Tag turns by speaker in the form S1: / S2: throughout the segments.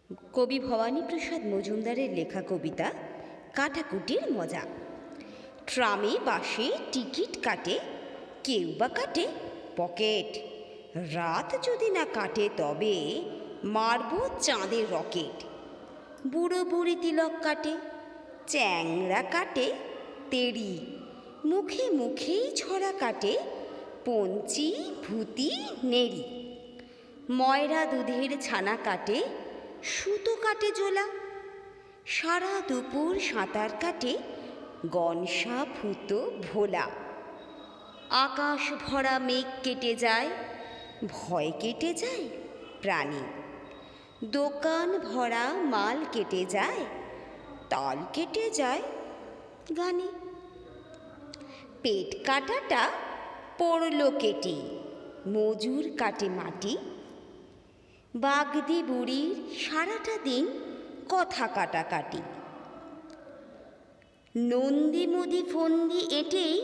S1: কবি ভবানীপ্রসাদ মজুমদারের লেখা কবিতা কাটাকুটির মজা। ট্রামে বাসে টিকিট কাটে, কেউ বা কাটে পকেট। রাত যদি না কাটে তবে মারব চাঁদের রকেট। বুড়ো বুড়ি তিলক কাটে, চ্যাংড়া কাটে তেড়ি। মুখে মুখেই ছড়া কাটে পঞ্চি ভূতি নেড়ি। ময়রা দুধের ছানা কাটে, সুতো কাটে জোলা। সারা দুপুর সাঁতার কাটে গনসা ভূতো ভোলা। আকাশ ভরা মেঘ কেটে যায়, ভয় কেটে যায় প্রাণী। দোকান ভরা মাল কেটে যায়, তাল কেটে যায় গানে। পেট কাটাটা পড়ল কেটে, মজুর কাটে মাটি। বাগদি বুড়ির সারাটা দিন কথা কাটাকাটি। নন্দী মুদি ফন্দি এঁটেই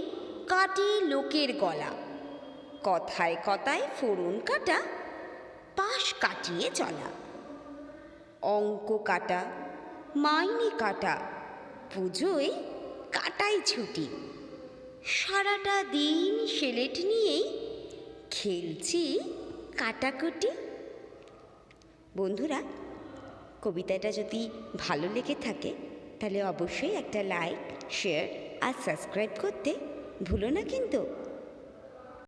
S1: কাটে লোকের গলা। কথায় কথায় ফোড়ন কাটা, পাশ কাটিয়ে চলা। অঙ্ক কাটা, মাইনে কাটা, পুজোয় কাটাই ছুটি। সারাটা দিন সেলেট নিয়েই খেলছি কাটাকুটি। বন্ধুরা, কবিতাটা যদি ভালো লেগে থাকে তাহলে অবশ্যই একটা লাইক, শেয়ার আর সাবস্ক্রাইব করতে ভুলো না কিন্তু।